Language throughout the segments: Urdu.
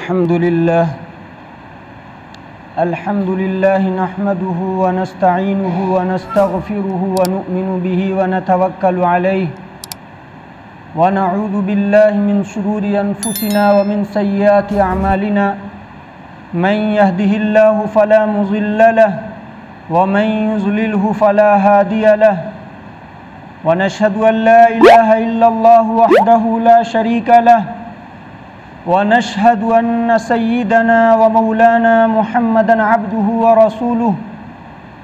الحمد لله نحمده ونستعينه ونستغفره ونؤمن به ونتوكل عليه ونعوذ بالله من شرور أنفسنا ومن سيئات أعمالنا من يهده الله فلا مضل له ومن يضلله فلا هادي له ونشهد أن لا إله إلا الله وحده لا شريك له ونشهد أن سيدنا ومولانا محمدًا عبده ورسوله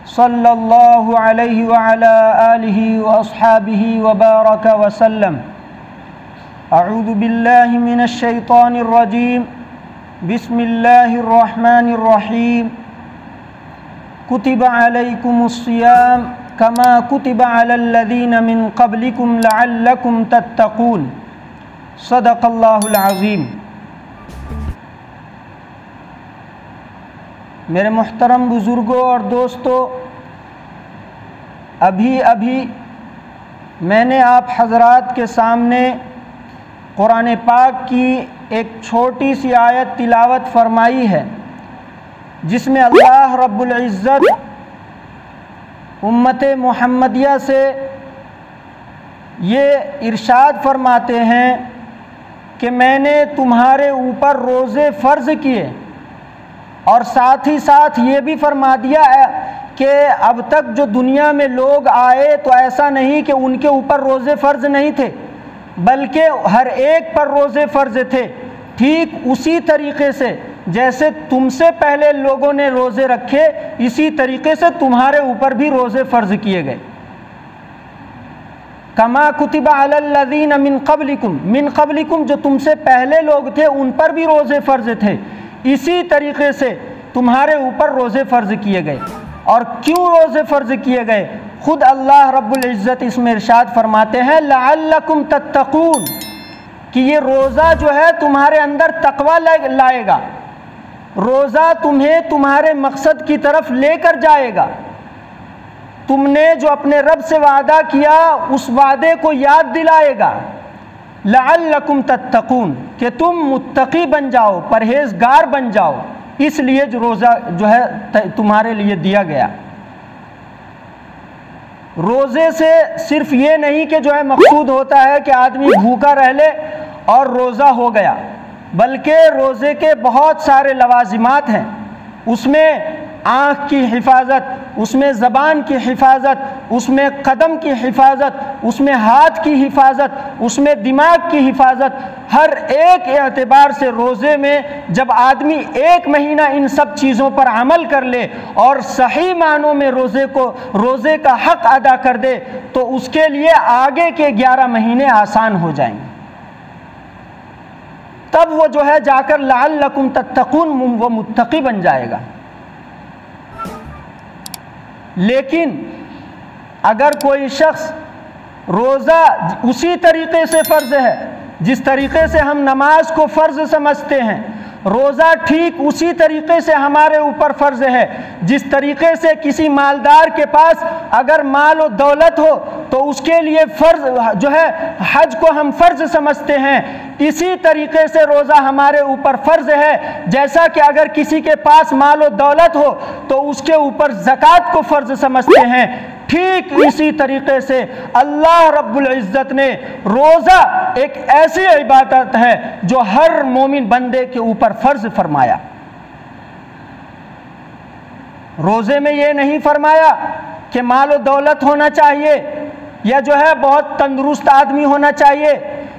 صلى الله عليه وعلى آله وأصحابه وبارك وسلم. أعوذ بالله من الشيطان الرجيم. بسم الله الرحمن الرحيم. كتب عليكم الصيام كما كتب على الذين من قبلكم لعلكم تتقون. صدق الله العظيم. میرے محترم بزرگوں اور دوستوں، ابھی میں نے آپ حضرات کے سامنے قرآن پاک کی ایک چھوٹی سی آیت تلاوت فرمائی ہے، جس میں اللہ رب العزت امت محمدیہ سے یہ ارشاد فرماتے ہیں کہ میں نے تمہارے اوپر روزے فرض کیے، اور ساتھ ہی ساتھ یہ بھی فرما دیا کہ اب تک جو دنیا میں لوگ آئے تو ایسا نہیں کہ ان کے اوپر روزے فرض نہیں تھے، بلکہ ہر ایک پر روزے فرض تھے، ٹھیک اسی طریقے سے جیسے تم سے پہلے لوگوں نے روزے رکھے، اسی طریقے سے تمہارے اوپر بھی روزے فرض کیے گئے. کما کتب علی الذین من قبلکم جو تم سے پہلے لوگ تھے ان پر بھی روزے فرض تھے، اسی طریقے سے تمہارے اوپر روزے فرض کیے گئے. اور کیوں روزے فرض کیے گئے؟ خود اللہ رب العزت اس میں ارشاد فرماتے ہیں لعلکم تتقون، کہ یہ روزہ جو ہے تمہارے اندر تقوی لائے گا، روزہ تمہیں تمہارے مقصد کی طرف لے کر جائے گا. تم نے جو اپنے رب سے وعدہ کیا اس وعدے کو یاد دلائے گا. لعلکم تتقون، کہ تم متقی بن جاؤ، پرہیزگار بن جاؤ، اس لیے جو روزہ جو ہے تمہارے لیے دیا گیا. روزے سے صرف یہ نہیں کہ جو ہے مقصود ہوتا ہے کہ آدمی بھوکا رہ لے اور روزہ ہو گیا، بلکہ روزے کے بہت سارے لوازمات ہیں. اس میں آنکھ کی حفاظت، اس میں زبان کی حفاظت، اس میں قدم کی حفاظت، اس میں ہاتھ کی حفاظت، اس میں دماغ کی حفاظت. ہر ایک اعتبار سے روزے میں جب آدمی ایک مہینہ ان سب چیزوں پر عمل کر لے اور صحیح معنوں میں روزے کا حق ادا کر دے تو اس کے لیے آگے کے 11 مہینے آسان ہو جائیں گے. تب وہ جو ہے جا کر لعلکم تتقون وہ متقی بن جائے گا. لیکن اگر کوئی شخص روزہ اسی طریقے سے فرض ہے جس طریقے سے ہم نماز کو فرض سمجھتے ہیں، روزہ ٹھیک اسی طریقے سے ہمارے اوپر فرض ہے جس طریقے سے کسی مالدار کے پاس اگر مال و دولت ہو تو اس کے لیے فرض جو ہے حج کو ہم فرض سمجھتے ہیں، اسی طریقے سے روزہ ہمارے اوپر فرض ہے. جیسا کہ اگر کسی کے پاس مال و دولت ہو تو اس کے اوپر زکوٰۃ کو فرض سمجھتے ہیں، ٹھیک اسی طریقے سے اللہ رب العزت نے روزہ ایک ایسی عبادت ہے جو ہر مومن بندے کے اوپر فرض فرمایا. روزے میں یہ نہیں فرمایا کہ مال و دولت ہونا چاہیے یا جو ہے بہت تندرست آدمی ہونا چاہیے،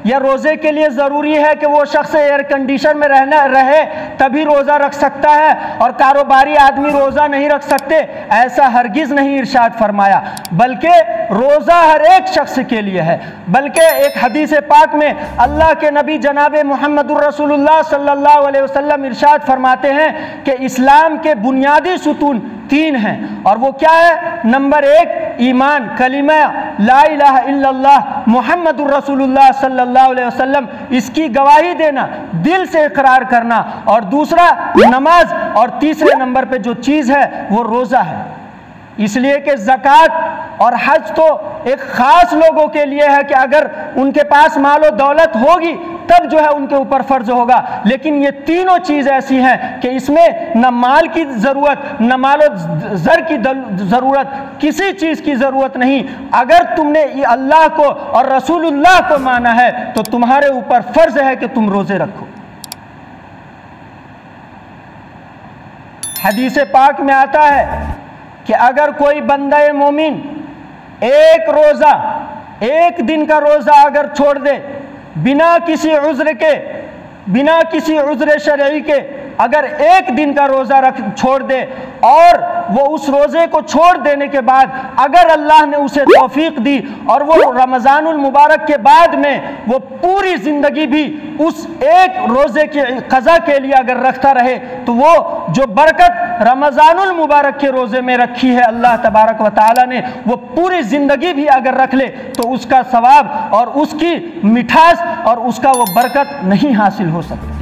یا روزے کے لیے ضروری ہے کہ وہ شخص ایئر کنڈیشن میں رہے تبھی روزہ رکھ سکتا ہے اور کاروباری آدمی روزہ نہیں رکھ سکتے. ایسا ہرگز نہیں ارشاد فرمایا، بلکہ روزہ ہر ایک شخص کے لیے ہے. بلکہ ایک حدیث پاک میں اللہ کے نبی جناب محمد الرسول اللہ صلی اللہ علیہ وسلم ارشاد فرماتے ہیں کہ اسلام کے بنیادی ستون 3 ہیں، اور وہ کیا ہے؟ نمبر 1 ایمان، کلمہ لا الہ الا اللہ محمد الرسول اللہ صلی اللہ علیہ وسلم، اس کی گواہی دینا، دل سے اقرار کرنا، اور دوسرا نماز، اور تیسرے نمبر پہ جو چیز ہے وہ روزہ ہے. اس لیے کہ زکوٰۃ اور حج تو ایک خاص لوگوں کے لیے ہے کہ اگر ان کے پاس مال و دولت ہوگی تب جو ہے ان کے اوپر فرض ہوگا۔ لیکن یہ تینوں چیز ایسی ہیں کہ اس میں نہ مال کی ضرورت، نہ مال و زر کی ضرورت، کسی چیز کی ضرورت نہیں۔ اگر تم نے اللہ کو اور رسول اللہ کو مانا ہے تو تمہارے اوپر فرض ہے کہ تم روزے رکھو۔ حدیث پاک میں آتا ہے کہ اگر کوئی بندہ مومن ایک روزہ، ایک دن کا روزہ اگر چھوڑ دے بنا کسی عذر کے، بنا کسی عذر شرعی کے، اگر ایک دن کا روزہ چھوڑ دے اور وہ اس روزے کو چھوڑ دینے کے بعد اگر اللہ نے اسے توفیق دی اور وہ رمضان المبارک کے بعد میں وہ پوری زندگی بھی اس ایک روزے کی قضا کے لیے اگر رکھتا رہے تو وہ جو برکت رمضان المبارک کے روزے میں رکھی ہے اللہ تبارک و تعالی نے، وہ پوری زندگی بھی اگر رکھ لے تو اس کا ثواب اور اس کی مٹھاس اور اس کا وہ برکت نہیں حاصل ہو سکتی۔